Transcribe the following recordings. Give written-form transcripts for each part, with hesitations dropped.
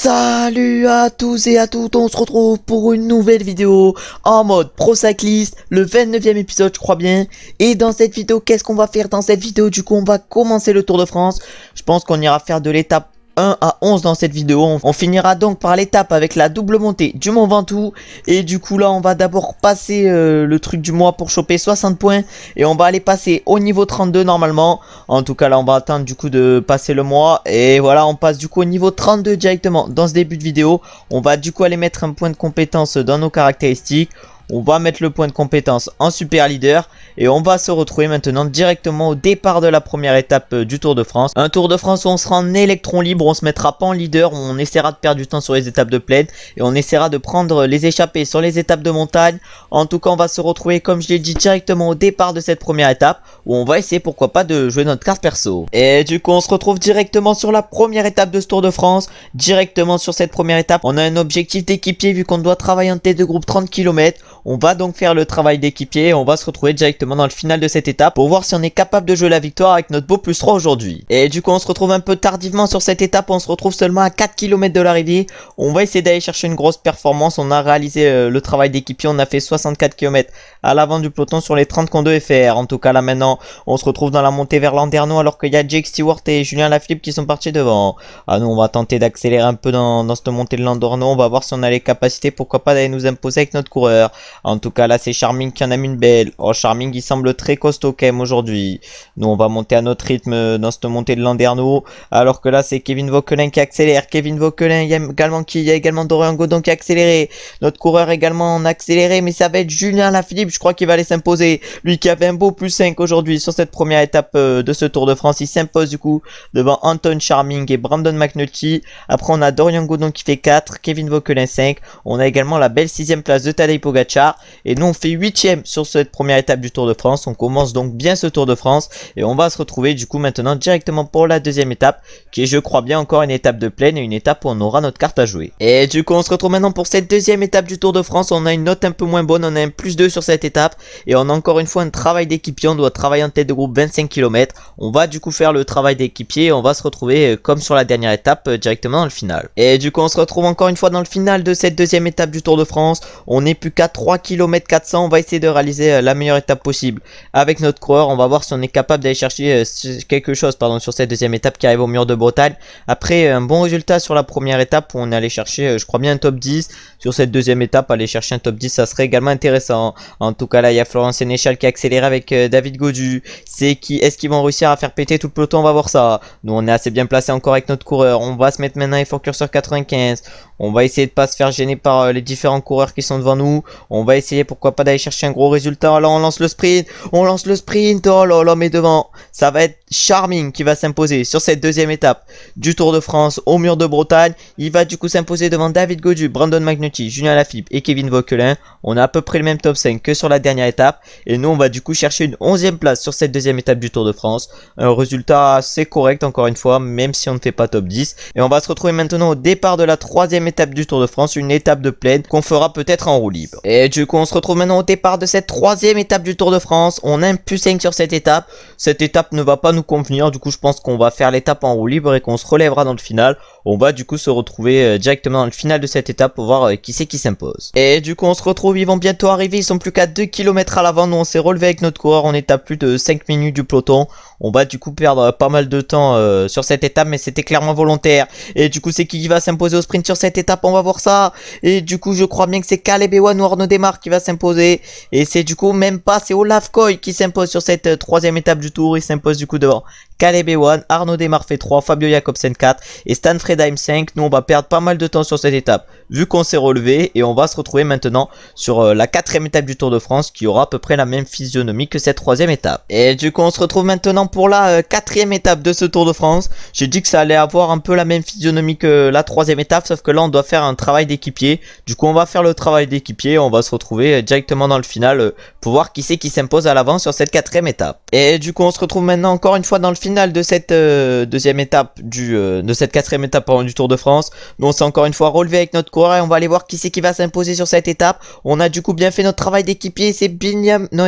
Salut à tous et à toutes, on se retrouve pour une nouvelle vidéo en mode Pro Cyclist, le 29e épisode je crois bien. Et dans cette vidéo, qu'est-ce qu'on va faire dans cette vidéo? Du coup on va commencer le Tour de France. Je pense qu'on ira faire de l'étape 1 à 11 dans cette vidéo. On finira donc par l'étape avec la double montée du Mont Ventoux. Et du coup là on va d'abord passer le truc du mois pour choper 60 points. Et on va aller passer au niveau 32 normalement. En tout cas là on va attendre du coup de passer le mois. Et voilà, on passe du coup au niveau 32 directement dans ce début de vidéo. On va du coup aller mettre un point de compétence dans nos caractéristiques. On va mettre le point de compétence en super leader et on va se retrouver maintenant directement au départ de la première étape du Tour de France. Un Tour de France où on sera en électron libre, on se mettra pas en leader, on essaiera de perdre du temps sur les étapes de plaine et on essaiera de prendre les échappées sur les étapes de montagne. En tout cas on va se retrouver comme je l'ai dit directement au départ de cette première étape où on va essayer pourquoi pas de jouer notre carte perso. Et du coup on se retrouve directement sur la première étape de ce Tour de France. Directement sur cette première étape on a un objectif d'équipier vu qu'on doit travailler en tête de groupe 30 km. On va donc faire le travail d'équipier et on va se retrouver directement dans le final de cette étape pour voir si on est capable de jouer la victoire avec notre beau plus 3 aujourd'hui. Et du coup on se retrouve un peu tardivement sur cette étape, on se retrouve seulement à 4 km de l'arrivée. On va essayer d'aller chercher une grosse performance, on a réalisé le travail d'équipier, on a fait 64 km à l'avant du peloton sur les 30 qu'on devait faire. En tout cas là maintenant on se retrouve dans la montée vers Landerneau alors qu'il y a Jake Stewart et Julien Lafilippe qui sont partis devant. Ah nous on va tenter d'accélérer un peu dans cette montée de Landerneau, on va voir si on a les capacités pourquoi pas d'aller nous imposer avec notre coureur. En tout cas là c'est Charming qui en a mis une belle. Oh Charming il semble très costaud quand même aujourd'hui. Nous on va monter à notre rythme dans cette montée de Landerneau. Alors que là c'est Kevin Vauquelin qui accélère. Kevin Vauquelin, il y a également Dorian Godon qui a accéléré. Notre coureur également en accéléré. Mais ça va être Julien Lafilippe, je crois qu'il va aller s'imposer. Lui qui avait un beau plus 5 aujourd'hui sur cette première étape de ce Tour de France. Il s'impose du coup devant Anton Charming et Brandon McNulty. Après on a Dorian Godon qui fait 4. Kevin Vauquelin 5. On a également la belle 6ème place de Tadej Pogacar. Et nous on fait 8ème sur cette première étape du Tour de France. On commence donc bien ce Tour de France. Et on va se retrouver du coup maintenant directement pour la deuxième étape. Qui est je crois bien encore une étape de plaine et une étape où on aura notre carte à jouer. Et du coup on se retrouve maintenant pour cette deuxième étape du Tour de France. On a une note un peu moins bonne. On a un plus 2 sur cette étape. Et on a encore une fois un travail d'équipier. On doit travailler en tête de groupe 25 km. On va du coup faire le travail d'équipier. Et on va se retrouver comme sur la dernière étape directement dans le final. Et du coup on se retrouve encore une fois dans le final de cette deuxième étape du Tour de France. On n'est plus qu'à 3 km 400. On va essayer de réaliser la meilleure étape possible avec notre coureur. On va voir si on est capable d'aller chercher quelque chose sur cette deuxième étape qui arrive au mur de Bretagne. Après un bon résultat sur la première étape où on est allé chercher je crois bien un top 10. Sur cette deuxième étape aller chercher un top 10 ça serait également intéressant. En tout cas là il y a Florent Sénéchal qui a accéléré avec David Gaudu. Est-ce qu'ils vont réussir à faire péter tout le peloton? On va voir ça. Nous on est assez bien placé encore avec notre coureur. On va se mettre maintenant effort curseur 95. On va essayer de pas se faire gêner par les différents coureurs qui sont devant nous. On va essayer pourquoi pas d'aller chercher un gros résultat. Là on lance le sprint. On lance le sprint. Oh là là mais devant. Ça va être Charming qui va s'imposer sur cette deuxième étape du Tour de France au mur de Bretagne. Il va du coup s'imposer devant David Gaudu, Brandon McNulty, Julien Lafilippe et Kevin Vauquelin. On a à peu près le même top 5 que sur la dernière étape. Et nous on va du coup chercher une 11ème place sur cette deuxième étape du Tour de France. Un résultat assez correct encore une fois même si on ne fait pas top 10. Et on va se retrouver maintenant au départ de la troisième étape du Tour de France. Une étape de plaine qu'on fera peut-être en roue libre. Et du coup on se retrouve maintenant au départ de cette troisième étape du Tour de France. On a un plus 5 sur cette étape. Cette étape ne va pas nous convenir. Du coup je pense qu'on va faire l'étape en roue libre et qu'on se relèvera dans le final. On va du coup se retrouver directement dans le final de cette étape pour voir qui c'est qui s'impose. Et du coup on se retrouve, ils vont bientôt arriver. Ils sont plus qu'à 2 km à l'avant. Nous on s'est relevé avec notre coureur. On est à plus de 5 minutes du peloton. On va du coup perdre pas mal de temps sur cette étape mais c'était clairement volontaire. Et du coup c'est qui va s'imposer au sprint sur cette étape? On va voir ça. Et du coup je crois bien que c'est Caleb Ewan ou Arnaud Démare qui va s'imposer. Et c'est du coup même pas, c'est Olaf Koy qui s'impose sur cette troisième étape du Tour. Il s'impose du coup devant Caleb Ewan, Arnaud Démare fait 3, Fabio Jakobsen 4 et Stan Fredheim 5. Nous on va perdre pas mal de temps sur cette étape vu qu'on s'est relevé et on va se retrouver maintenant sur la 4ème étape du Tour de France qui aura à peu près la même physionomie que cette troisième étape. Et du coup on se retrouve maintenant pour la 4ème étape de ce Tour de France. J'ai dit que ça allait avoir un peu la même physionomie que la troisième étape sauf que là on doit faire un travail d'équipier. Du coup on va faire le travail d'équipier, on va se retrouver directement dans le final pour voir qui c'est qui s'impose à l'avant sur cette 4ème étape. Et du coup on se retrouve maintenant encore une fois dans le finale de cette deuxième étape de cette quatrième étape du Tour de France. Nous on s'est encore une fois relevé avec notre coureur et on va aller voir qui c'est qui va s'imposer sur cette étape. On a du coup bien fait notre travail d'équipier. C'est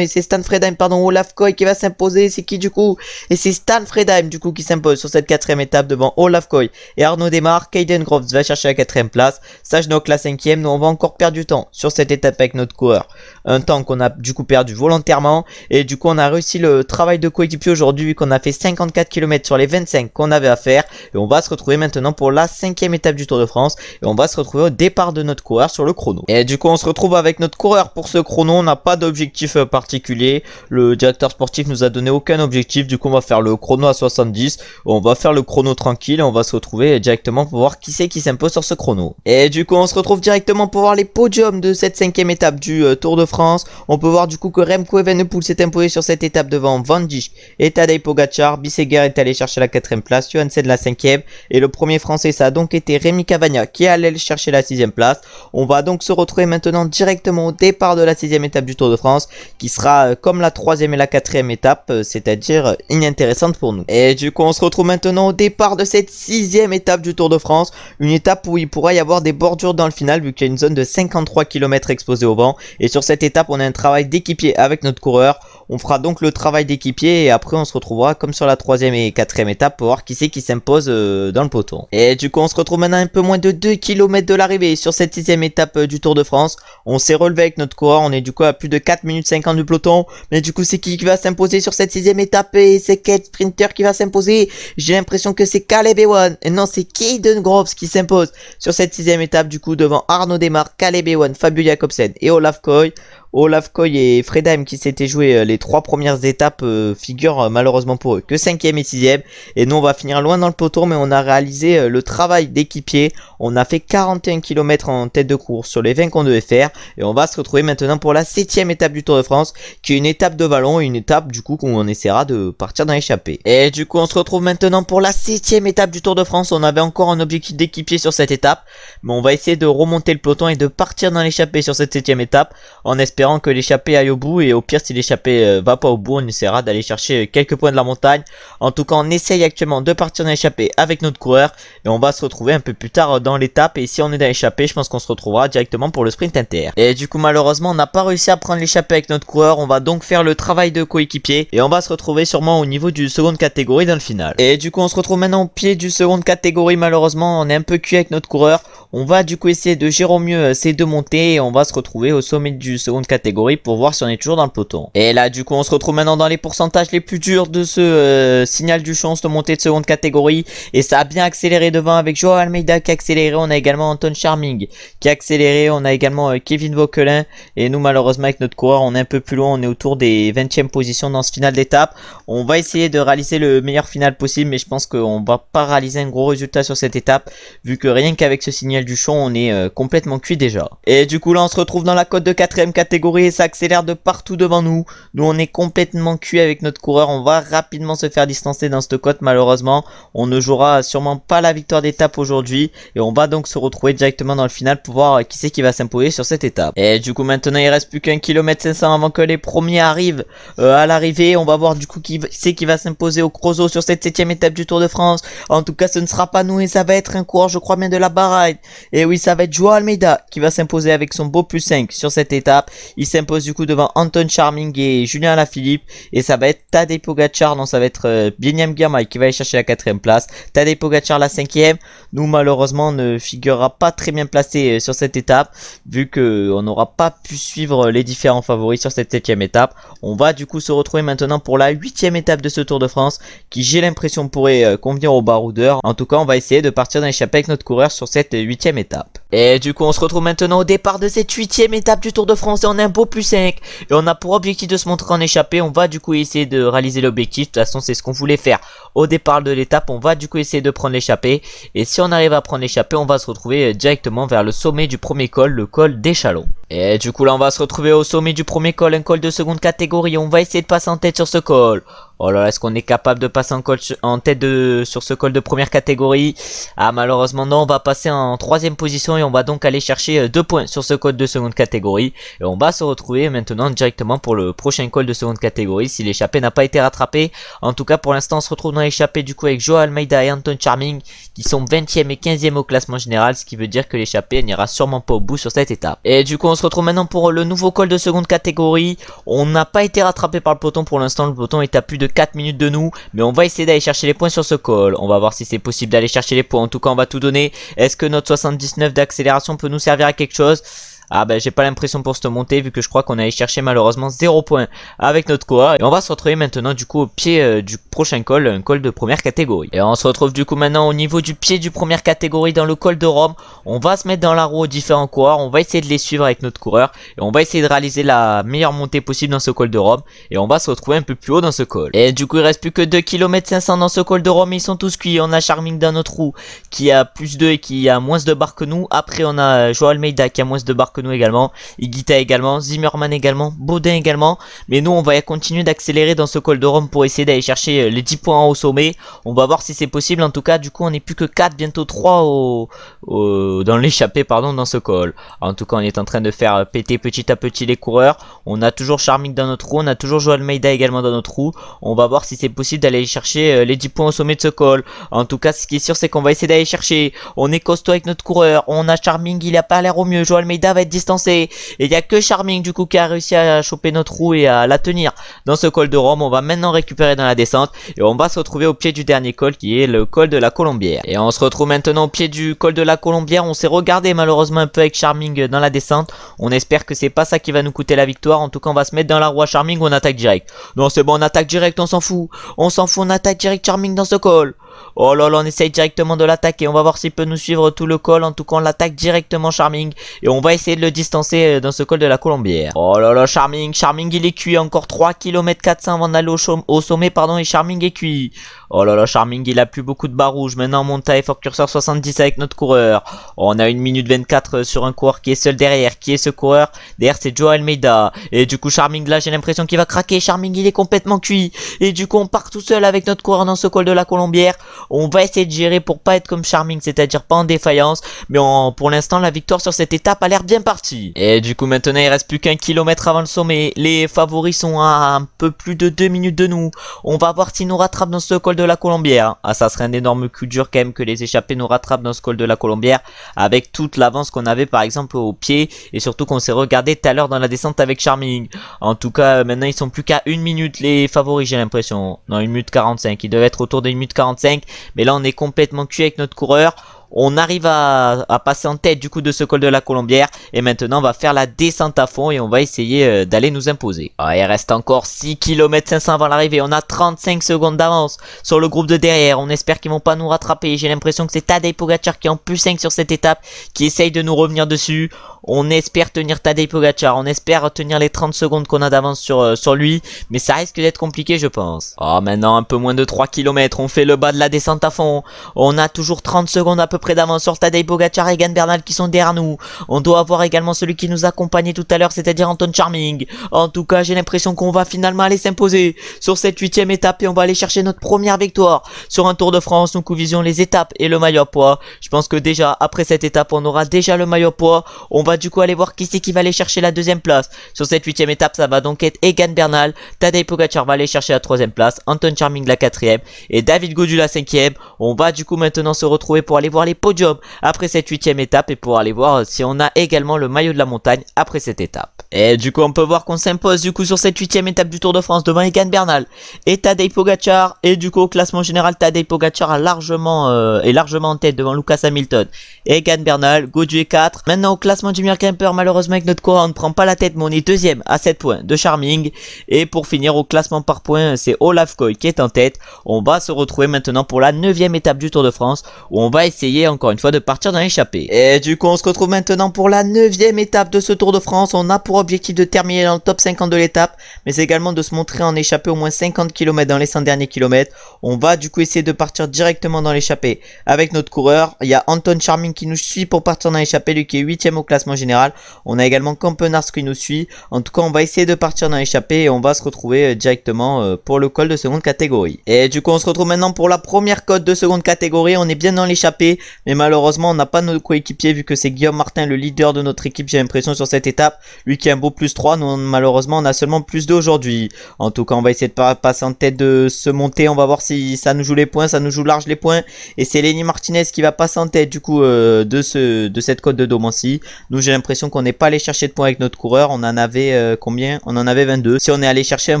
c'est Stan Fredheim, pardon, Olaf Koy qui va s'imposer. C'est qui du coup? Et c'est Stan Fredheim du coup qui s'impose sur cette quatrième étape devant Olaf Koy et Arnaud Démare. Kaden Groves va chercher la quatrième place. Sajnok la cinquième. Nous on va encore perdre du temps sur cette étape avec notre coureur. Un temps qu'on a du coup perdu volontairement. Et du coup on a réussi le travail de coéquipier aujourd'hui vu qu'on a fait 54 km sur les 25 qu'on avait à faire. Et on va se retrouver maintenant pour la cinquième étape du Tour de France. Et on va se retrouver au départ de notre coureur sur le chrono. Et du coup on se retrouve avec notre coureur pour ce chrono. On n'a pas d'objectif particulier. Le directeur sportif nous a donné aucun objectif. Du coup on va faire le chrono à 70. On va faire le chrono tranquille. Et on va se retrouver directement pour voir qui c'est qui s'impose sur ce chrono. Et du coup on se retrouve directement pour voir les podiums de cette cinquième étape du Tour de France. On peut voir du coup que Remco Evenepoel s'est imposé sur cette étape devant Van Dijk et Tadej Pogacar. Bisseguer est allé chercher la quatrième place, Johansen la cinquième. Et le premier français ça a donc été Rémi Cavagna qui est allé chercher la sixième place. On va donc se retrouver maintenant directement au départ de la sixième étape du Tour de France, qui sera comme la troisième et la quatrième étape, c'est-à-dire inintéressante pour nous. Et du coup on se retrouve maintenant au départ de cette sixième étape du Tour de France, une étape où il pourra y avoir des bordures dans le final vu qu'il y a une zone de 53 km exposée au vent. Et sur cette étape on a un travail d'équipier avec notre coureur. On fera donc le travail d'équipier et après on se retrouvera comme sur la troisième et quatrième étape pour voir qui c'est qui s'impose dans le peloton. Et du coup on se retrouve maintenant un peu moins de 2 km de l'arrivée sur cette sixième étape du Tour de France. On s'est relevé avec notre coureur, on est du coup à plus de 4 minutes 50 du peloton. Mais du coup c'est qui va s'imposer sur cette sixième étape? Et c'est quel sprinter qui va s'imposer? J'ai l'impression que c'est Caleb Ewan. Et non, c'est Kaden Groves qui s'impose sur cette sixième étape du coup devant Arnaud Démare, Caleb Ewan, Fabio Jakobsen et Olaf Koy. Olaf Koy et Fredheim qui s'étaient joués les trois premières étapes figurent malheureusement pour eux que 5ème et 6ème. Et nous on va finir loin dans le peloton, mais on a réalisé le travail d'équipier. On a fait 41 km en tête de course sur les 20 qu'on devait faire. Et on va se retrouver maintenant pour la 7ème étape du Tour de France, qui est une étape de vallon, une étape du coup où on essaiera de partir dans l'échappée. Et du coup on se retrouve maintenant pour la 7ème étape du Tour de France. On avait encore un objectif d'équipier sur cette étape, mais on va essayer de remonter le peloton et de partir dans l'échappée sur cette 7ème étape, en espérant que l'échappée aille au bout. Et au pire si l'échappée va pas au bout, on essaiera d'aller chercher quelques points de la montagne. En tout cas on essaye actuellement de partir dans l'échappée avec notre coureur, et on va se retrouver un peu plus tard dans l'étape. Et si on est dans l'échappée, je pense qu'on se retrouvera directement pour le sprint inter. Et du coup malheureusement on n'a pas réussi à prendre l'échappée avec notre coureur. On va donc faire le travail de coéquipier et on va se retrouver sûrement au niveau du seconde catégorie dans le final. Et du coup on se retrouve maintenant au pied du seconde catégorie. Malheureusement on est un peu cuit avec notre coureur. On va du coup essayer de gérer au mieux ces deux montées et on va se retrouver au sommet du seconde catégorie pour voir si on est toujours dans le peloton. Et là du coup on se retrouve maintenant dans les pourcentages les plus durs de ce signal du champ de montée de seconde catégorie. Et ça a bien accéléré devant avec Joao Almeida qui a accéléré. On a également Anton Charming qui a accéléré. On a également Kevin Vauquelin. Et nous malheureusement avec notre coureur on est un peu plus loin. On est autour des 20e positions dans ce final d'étape. On va essayer de réaliser le meilleur final possible, mais je pense qu'on va pas réaliser un gros résultat sur cette étape vu que rien qu'avec ce signal du champ on est complètement cuit déjà. Et du coup là on se retrouve dans la côte de 4ème catégorie et ça accélère de partout devant nous. Nous on est complètement cuit avec notre coureur. On va rapidement se faire distancer dans cette côte malheureusement. On ne jouera sûrement pas la victoire d'étape aujourd'hui et on va donc se retrouver directement dans le final pour voir qui c'est qui va s'imposer sur cette étape. Et du coup maintenant il reste plus qu'un kilomètre 500 avant que les premiers arrivent à l'arrivée. On va voir du coup qui c'est qui va s'imposer au Creusot sur cette 7ème étape du Tour de France. En tout cas ce ne sera pas nous et ça va être un coureur je crois bien de la Bahreïn. Et oui ça va être Joao Almeida qui va s'imposer avec son beau plus 5 sur cette étape. Il s'impose du coup devant Anton Charming et Julien Alaphilippe. Et ça va être Tadej Pogacar, non ça va être Binyam Girmay qui va aller chercher la 4ème place. Tadej Pogacar la 5ème. Nous malheureusement on ne figurera pas très bien placé sur cette étape vu que on n'aura pas pu suivre les différents favoris sur cette 7ème étape. On va du coup se retrouver maintenant pour la 8ème étape de ce Tour de France qui j'ai l'impression pourrait convenir aux baroudeurs. En tout cas on va essayer de partir dans l'échappée avec notre coureur sur cette 8ème étape. Et du coup on se retrouve maintenant au départ de cette 8ème étape du Tour de France et on a un beau plus 5 et on a pour objectif de se montrer en échappée. On va du coup essayer de réaliser l'objectif. De toute façon c'est ce qu'on voulait faire au départ de l'étape. On va du coup essayer de prendre l'échappée et si on arrive à prendre l'échappée on va se retrouver directement vers le sommet du premier col, le col d'Échalon. Et du coup là on va se retrouver au sommet du premier col, un col de seconde catégorie. On va essayer de passer en tête sur ce col. Oh là là, est-ce qu'on est capable de passer en tête sur ce col de première catégorie? Ah, malheureusement non, on va passer en 3ème position et on va donc aller chercher 2 points sur ce col de seconde catégorie. Et on va se retrouver maintenant directement pour le prochain col de seconde catégorie si l'échappée n'a pas été rattrapée. En tout cas, pour l'instant, on se retrouve dans l'échappée du coup avec Joao Almeida et Anton Charming qui sont 20e et 15e au classement général, ce qui veut dire que l'échappée n'ira sûrement pas au bout sur cette étape. Et du coup, on se retrouve maintenant pour le nouveau col de seconde catégorie. On n'a pas été rattrapé par le peloton pour l'instant, le peloton est à plus de 4 minutes de nous, mais on va essayer d'aller chercher les points sur ce col. On va voir si c'est possible d'aller chercher les points. En tout cas, on va tout donner. Est-ce que notre 79 d'accélération peut nous servir à quelque chose? Ah ben j'ai pas l'impression pour cette montée vu que je crois qu'on allait chercher malheureusement 0 points avec notre coureur. Et on va se retrouver maintenant du coup au pied du prochain col, un col de première catégorie. Et on se retrouve du coup maintenant au niveau du pied du première catégorie dans le col de Rome. On va se mettre dans la roue aux différents coureurs, on va essayer de les suivre avec notre coureur. Et on va essayer de réaliser la meilleure montée possible dans ce col de Rome. Et on va se retrouver un peu plus haut dans ce col. Et du coup il reste plus que 2 km 500 dans ce col de Rome, ils sont tous cuits. On a Charming dans notre roue qui a plus 2 et qui a moins de barres que nous. Après on a Joao Almeida qui a moins de barres que nous également. Higuita également, Zimmerman également, Baudin également. Mais nous on va continuer d'accélérer dans ce col de Rome pour essayer d'aller chercher les 10 points au sommet. On va voir si c'est possible. En tout cas du coup on n'est plus que 4, bientôt 3 dans l'échappée dans ce col. En tout cas on est en train de faire péter petit à petit les coureurs. On a toujours Charming dans notre roue, on a toujours Joao Almeida également dans notre roue. On va voir si c'est possible d'aller chercher les 10 points au sommet de ce col. En tout cas ce qui est sûr c'est qu'on va essayer d'aller chercher. On est costaud avec notre coureur, on a Charming, il a pas l'air au mieux. Joao Almeida va être distancé. Et il n'y a que Charming du coup qui a réussi à choper notre roue et à la tenir dans ce col de Rome. On va maintenant récupérer dans la descente et on va se retrouver au pied du dernier col qui est le col de la Colombière. Et on se retrouve maintenant au pied du col de la Colombière. On s'est regardé malheureusement un peu avec Charming dans la descente. On espère que c'est pas ça qui va nous coûter la victoire. En tout cas on va se mettre dans la roue à Charming ou on attaque direct. Non c'est bon, on attaque direct, on s'en fout. On s'en fout, on attaque direct Charming dans ce col. Oh là là, on essaye directement de l'attaquer. On va voir s'il peut nous suivre tout le col. En tout cas, on l'attaque directement Charming. Et on va essayer de le distancer dans ce col de la Colombière. Oh là là, Charming il est cuit. Encore 3 km 400 avant d'aller au sommet, pardon. Et Charming est cuit. Oh là là, Charming, il a plus beaucoup de barres rouges. Maintenant, on monte à effort curseur 70 avec notre coureur. Oh, on a 1 minute 24 sur un coureur qui est seul derrière. Qui est ce coureur? Derrière, c'est Joao Almeida. Et du coup, Charming, là, j'ai l'impression qu'il va craquer. Charming, il est complètement cuit. Et du coup, on part tout seul avec notre coureur dans ce col de la Colombière. On va essayer de gérer pour pas être comme Charming, c'est-à-dire pas en défaillance. Mais pour l'instant, la victoire sur cette étape a l'air bien partie. Et du coup, maintenant, il reste plus qu'1 kilomètre avant le sommet. Les favoris sont à un peu plus de 2 minutes de nous. On va voir s'ils nous rattrapent dans ce col de la Colombière. Ah, ça serait un énorme coup dur quand même que les échappés nous rattrapent dans ce col de la Colombière avec toute l'avance qu'on avait par exemple au pied et surtout qu'on s'est regardé tout à l'heure dans la descente avec Charming. En tout cas, maintenant, ils sont plus qu'à 1 minute les favoris, j'ai l'impression. Non, 1 minute 45. Ils devaient être autour de 1 minute 45. Mais là on est complètement cuit avec notre coureur. On arrive à passer en tête du coup de ce col de la Colombière. Et maintenant on va faire la descente à fond et on va essayer d'aller nous imposer. Il reste encore 6 km 500 avant l'arrivée. On a 35 secondes d'avance sur le groupe de derrière. On espère qu'ils vont pas nous rattraper. J'ai l'impression que c'est Tadej Pogacar qui est en plus 5 sur cette étape, qui essaye de nous revenir dessus. On espère tenir Tadej Pogacar, on espère tenir les 30 secondes qu'on a d'avance sur lui, mais ça risque d'être compliqué je pense. Oh, maintenant un peu moins de 3 km, on fait le bas de la descente à fond. On a toujours 30 secondes à peu près d'avance sur Tadej Pogacar et Egan Bernal qui sont derrière nous. On doit avoir également celui qui nous accompagnait tout à l'heure, c'est-à-dire Anton Charming. En tout cas, j'ai l'impression qu'on va finalement aller s'imposer sur cette 8ème étape et on va aller chercher notre première victoire sur un Tour de France. Nous visions les étapes et le maillot à poids. Je pense que déjà après cette étape, on aura déjà le maillot à poids. On va du coup aller voir qui c'est qui va aller chercher la 2ème place. Sur cette 8ème étape, ça va donc être Egan Bernal. Tadej Pogacar va aller chercher la 3ème place. Anton Charming la 4ème. Et David Gaudu la 5ème. On va du coup maintenant se retrouver pour aller voir les podiums après cette 8ème étape. Et pour aller voir si on a également le maillot de la montagne après cette étape. Et du coup on peut voir qu'on s'impose du coup sur cette 8ème étape du Tour de France devant Egan Bernal et Tadej Pogacar. Et du coup au classement général, Tadej Pogacar a largement en tête devant Lucas Hamilton et Egan Bernal. Gaudu est 4. Maintenant au classement du meilleur grimpeur, malheureusement avec notre coureur on ne prend pas la tête, mais on est 2ème à 7 points de Charming. Et pour finir au classement par points, c'est Olaf Koy qui est en tête. On va se retrouver maintenant pour la 9ème étape du Tour de France où on va essayer encore une fois de partir dans l'échappée. Et du coup on se retrouve maintenant pour la 9ème étape de ce Tour de France. On a pour objectif de terminer dans le top 50 de l'étape, mais c'est également de se montrer en échappée au moins 50 km dans les 100 derniers kilomètres. On va du coup essayer de partir directement dans l'échappée avec notre coureur. Il y a Anton Charming qui nous suit pour partir dans l'échappée, lui qui est 8ème au classement général. On a également Campenars qui nous suit. En tout cas, on va essayer de partir dans l'échappée et on va se retrouver directement pour le col de seconde catégorie. Et du coup, on se retrouve maintenant pour la première côte de seconde catégorie. On est bien dans l'échappée, mais malheureusement, on n'a pas notre coéquipier vu que c'est Guillaume Martin, le leader de notre équipe, j'ai l'impression, sur cette étape. Lui qui a un beau plus 3, nous malheureusement, on a seulement plus 2 aujourd'hui. En tout cas, on va essayer de passer en tête de se monter. On va voir si ça nous joue les points, ça nous joue large les points. Et c'est Lenny Martinez qui va passer en tête du coup de cette côte de Domancy. Nous, j'ai l'impression qu'on n'est pas allé chercher de points avec notre coureur. On en avait combien? On en avait 22. Si on est allé chercher un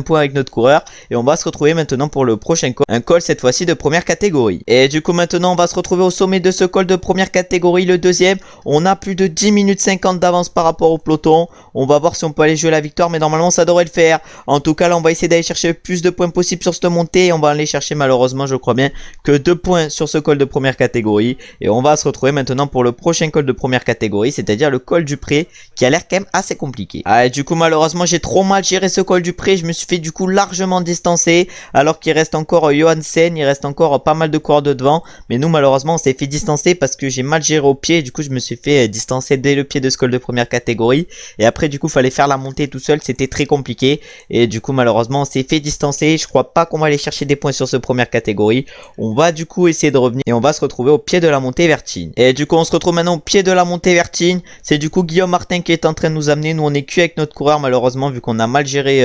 point avec notre coureur, et on va se retrouver maintenant pour le prochain col, un col cette fois-ci de première catégorie. Et du coup maintenant on va se retrouver au sommet de ce col de première catégorie, le deuxième. On a plus de 10 minutes 50 d'avance par rapport au peloton. On va voir si on peut aller jouer la victoire, mais normalement ça devrait le faire. En tout cas là on va essayer d'aller chercher le plus de points possible sur cette montée. On va aller chercher malheureusement, je crois bien, que 2 points sur ce col de première catégorie. Et on va se retrouver maintenant pour le prochain col de première catégorie, c'est-à-dire le col du Pré, qui a l'air quand même assez compliqué. Ah, et du coup malheureusement j'ai trop mal géré ce col du Pré. Je me suis fait du coup largement distancer, alors qu'il reste encore Johansen, il reste encore pas mal de coureurs de devant, mais nous malheureusement on s'est fait distancer parce que j'ai mal géré au pied. Du coup je me suis fait distancer dès le pied de ce col de première catégorie, et après du coup fallait faire la montée tout seul, c'était très compliqué, et du coup malheureusement on s'est fait distancer. Je crois pas qu'on va aller chercher des points sur ce première catégorie. On va du coup essayer de revenir et on va se retrouver au pied de la montée Vertine. Et du coup on se retrouve maintenant au pied de la montée Vertine. C'est du coup Guillaume Martin qui est en train de nous amener. Nous on est cuit avec notre coureur malheureusement vu qu'on a mal géré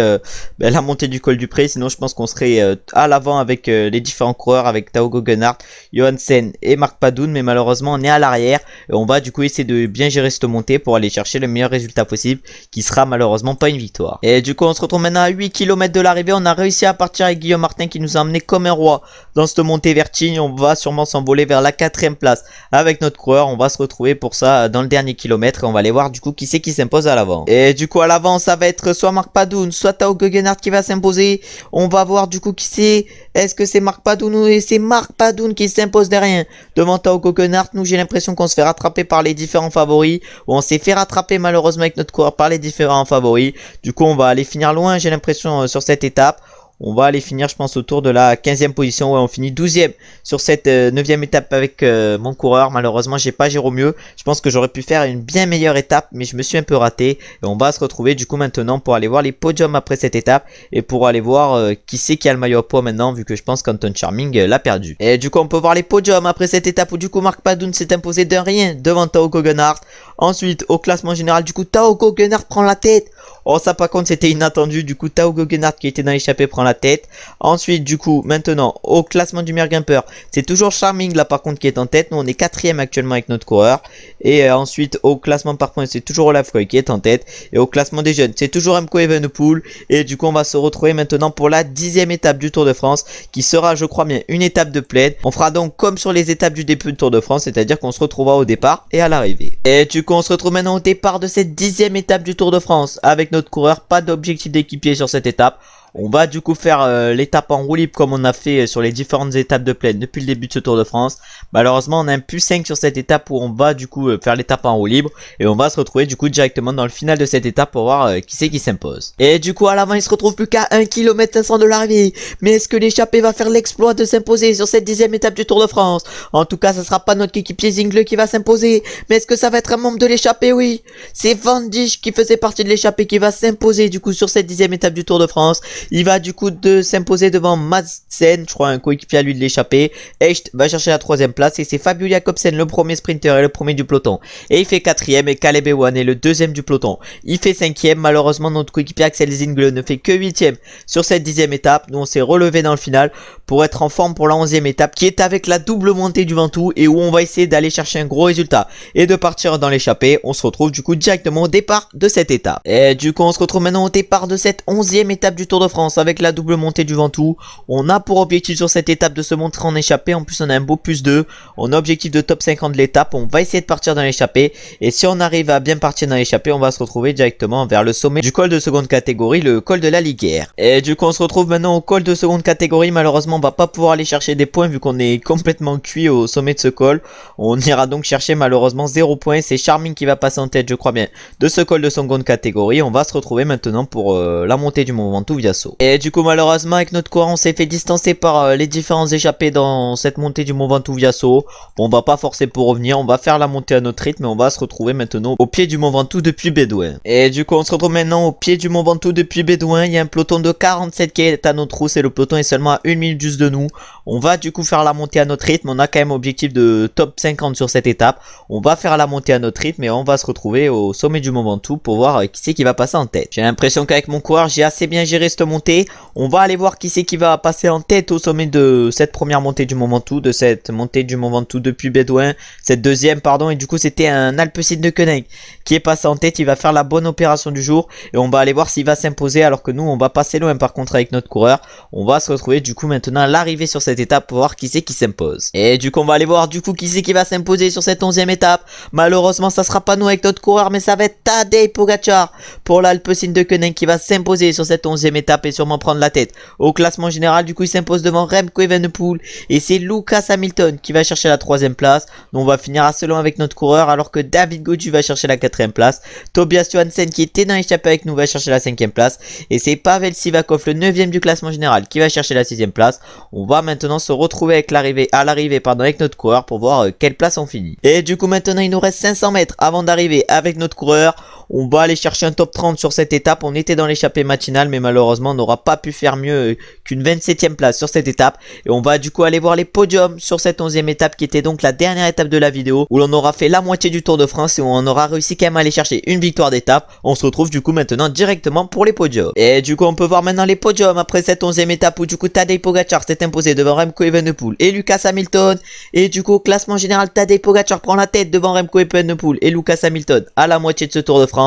la montée du col du Pré. Sinon je pense qu'on serait à l'avant avec les différents coureurs, avec Tao Geoghenaert, Johansen et Marc Padoun, mais malheureusement on est à l'arrière et on va du coup essayer de bien gérer cette montée pour aller chercher le meilleur résultat possible, qui sera malheureusement pas une victoire. Et du coup on se retrouve maintenant à 8 km de l'arrivée. On a réussi à partir avec Guillaume Martin qui nous a emmené comme un roi dans cette montée Vertine. On va sûrement s'envoler vers la 4ème place avec notre coureur. On va se retrouver pour ça dans le dernier kilomètre et on va aller voir du coup qui c'est qui s'impose à l'avant. Et du coup à l'avant ça va être soit Marc Padoun, soit Tao Geoghenaert qui va s'imposer. On va voir du coup qui c'est. Est-ce que c'est Marc Padoun ou c'est Marc Padoun qui s'impose derrière devant Tao Geoghenaert? Nous j'ai l'impression qu'on se fait rattraper par les différents favoris, ou on s'est fait rattraper malheureusement avec notre coureur par les différents favoris. Du coup on va aller finir loin, j'ai l'impression, sur cette étape. On va aller finir je pense autour de la 15e position. Ouais, on finit 12e sur cette 9e étape avec mon coureur. Malheureusement j'ai pas géré au mieux. Je pense que j'aurais pu faire une bien meilleure étape, mais je me suis un peu raté. Et on va se retrouver du coup maintenant pour aller voir les podiums après cette étape, et pour aller voir qui c'est qui a le maillot à poids maintenant, vu que je pense qu'Anton Charming l'a perdu. Et du coup on peut voir les podiums après cette étape où du coup Marc Padoun s'est imposé d'un rien devant Tao Geoghenaert. Ensuite au classement général du coup Tao Geoghenaert prend la tête. Oh ça par contre c'était inattendu, du coup Tao Geoghenaert qui était dans l'échappée prend la tête. Ensuite du coup maintenant au classement du meilleur grimpeur, c'est toujours Charming là par contre qui est en tête. Nous on est 4ème actuellement avec notre coureur. Et ensuite au classement par points c'est toujours Olaf Koy qui est en tête. Et au classement des jeunes c'est toujours Remco Evenepoel. Et du coup on va se retrouver maintenant pour la 10e étape du Tour de France, qui sera je crois bien une étape de plaid. On fera donc comme sur les étapes du début du Tour de France, c'est-à-dire qu'on se retrouvera au départ et à l'arrivée. Et du coup on se retrouve maintenant au départ de cette 10e étape du Tour de France avec notre coureur. Pas d'objectif d'équipier sur cette étape. On va du coup faire l'étape en roue libre comme on a fait sur les différentes étapes de plaine depuis le début de ce Tour de France. Malheureusement on a un plus 5 sur cette étape où on va du coup faire l'étape en roue libre, et on va se retrouver du coup directement dans le final de cette étape pour voir qui c'est qui s'impose. Et du coup à l'avant il se retrouve plus qu'à 1 km 500 de l'arrivée. Mais est-ce que l'échappée va faire l'exploit de s'imposer sur cette 10e étape du Tour de France? En tout cas ça sera pas notre équipier Zingle qui va s'imposer, mais est-ce que ça va être un membre de l'échappée? Oui, c'est Van Dijk qui faisait partie de l'échappée qui va s'imposer du coup sur cette 10e étape du Tour de France. Il va du coup de s'imposer devant Madsen, je crois un coéquipier à lui de l'échappée. Echt va chercher la 3ème place, et c'est Fabio Jakobsen le premier sprinter et le premier du peloton. Et il fait 4ème, et Caleb Ewan est le 2ème du peloton. Il fait 5ème, malheureusement notre coéquipier Axel Zingle ne fait que 8ème sur cette 10e étape. Nous on s'est relevé dans le final pour être en forme pour la 11ème étape, qui est avec la double montée du Ventoux, et où on va essayer d'aller chercher un gros résultat et de partir dans l'échappée. On se retrouve du coup directement au départ de cette étape. Et du coup on se retrouve maintenant au départ de cette 11ème étape du Tour de France avec la double montée du Ventoux. On a pour objectif sur cette étape de se montrer en échappée. En plus on a un beau +2. On a objectif de top 50 de l'étape. On va essayer de partir dans l'échappée. Et si on arrive à bien partir dans l'échappée, on va se retrouver directement vers le sommet du col de seconde catégorie, le col de la Liguère. Et du coup on se retrouve maintenant au col de seconde catégorie. Malheureusement on va pas pouvoir aller chercher des points vu qu'on est complètement cuit au sommet de ce col. On ira donc chercher malheureusement 0 points. C'est Charming qui va passer en tête, je crois bien, de ce col de seconde catégorie. On va se retrouver maintenant pour la montée du Mont Ventoux via Sceaux. Et du coup malheureusement avec notre coureur on s'est fait distancer par les différents échappés dans cette montée du Mont Ventoux via Sceaux. Bon, on va pas forcer pour revenir, on va faire la montée à notre rythme et on va se retrouver maintenant au pied du Mont Ventoux depuis Bédouin. Et du coup on se retrouve maintenant au pied du Mont Ventoux depuis Bédouin. Il y a un peloton de 47 qui est à notre route et le peloton est seulement à 1 minute juste de nous. On va du coup faire la montée à notre rythme. On a quand même objectif de top 50 sur cette étape. On va faire la montée à notre rythme et on va se retrouver au sommet du Mont Ventoux pour voir qui c'est qui va passer en tête. J'ai l'impression qu'avec mon coureur j'ai assez bien géré cette montée. On va aller voir qui c'est qui va passer en tête au sommet de cette première montée du Mont Ventoux, de cette montée du Mont Ventoux depuis Bédouin, cette deuxième pardon. Et du coup c'était un Alpecin de Koenig qui est passé en tête. Il va faire la bonne opération du jour et on va aller voir s'il va s'imposer, alors que nous on va passer loin par contre avec notre coureur. On va se retrouver du coup maintenant à l'arrivée sur cette étape pour voir qui c'est qui s'impose. Et du coup on va aller voir du coup qui c'est qui va s'imposer sur cette 11e étape. Malheureusement ça sera pas nous avec notre coureur, mais ça va être Tadej Pogacar pour l'Alpecin de Koenig qui va s'imposer sur cette 11e étape et sûrement prendre la tête au classement général. Du coup il s'impose devant Remco Evenepoel et c'est Lucas Hamilton qui va chercher la 3e place. Donc on va finir assez loin avec notre coureur, alors que David Gaudu va chercher la 4e place. Tobias Johansen qui était dans l'échappée avec nous va chercher la 5e place et c'est Pavel Sivakov, le 9e du classement général, qui va chercher la 6e place. On va maintenant se retrouver avec l'arrivée avec notre coureur pour voir quelle place on finit. Et du coup maintenant il nous reste 500 mètres avant d'arriver avec notre coureur. On va aller chercher un top 30 sur cette étape. On était dans l'échappée matinale, mais malheureusement on n'aura pas pu faire mieux qu'une 27e place sur cette étape. Et on va du coup aller voir les podiums sur cette 11e étape qui était donc la dernière étape de la vidéo, où l'on aura fait la moitié du Tour de France et où on aura réussi quand même à aller chercher une victoire d'étape. On se retrouve du coup maintenant directement pour les podiums. Et du coup on peut voir maintenant les podiums après cette 11e étape où du coup Tadej Pogacar s'est imposé devant Remco Evenepoel et Lucas Hamilton. Et du coup au classement général Tadej Pogacar prend la tête devant Remco Evenepoel et Lucas Hamilton à la moitié de ce Tour de France.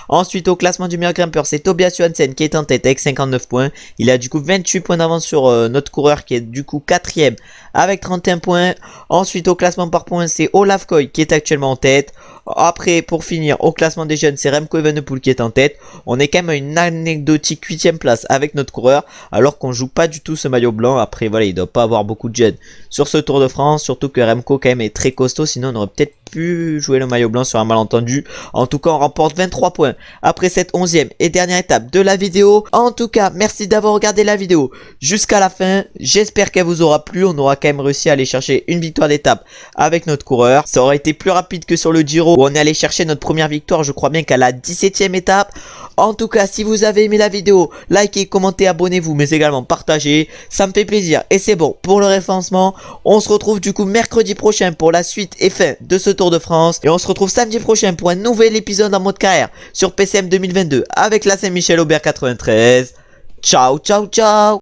Ensuite au classement du meilleur grimpeur c'est Tobias Johansen qui est en tête avec 59 points. Il a du coup 28 points d'avance sur notre coureur qui est du coup 4ème avec 31 points. Ensuite au classement par points c'est Olaf Koy qui est actuellement en tête. Après pour finir au classement des jeunes c'est Remco Evenepoel qui est en tête. On est quand même à une anecdotique 8ème place avec notre coureur, alors qu'on joue pas du tout ce maillot blanc. Après voilà, il doit pas avoir beaucoup de jeunes sur ce Tour de France, surtout que Remco quand même est très costaud, sinon on aurait peut-être pu jouer le maillot blanc sur un malentendu. En tout cas on remporte 23 points après cette 11e et dernière étape de la vidéo. En tout cas merci d'avoir regardé la vidéo jusqu'à la fin, j'espère qu'elle vous aura plu. On aura quand même réussi à aller chercher une victoire d'étape avec notre coureur. Ça aurait été plus rapide que sur le Giro où on est allé chercher notre première victoire, je crois bien qu'à la 17e étape. En tout cas si vous avez aimé la vidéo, likez, commentez, abonnez-vous, mais également partagez, ça me fait plaisir. Et c'est bon pour le référencement. On se retrouve du coup mercredi prochain pour la suite et fin de ce Tour de France, et on se retrouve samedi prochain pour un nouvel épisode en mode carrière sur PCM 2022 avec la Saint-Michel Aubert 93. Ciao ciao ciao.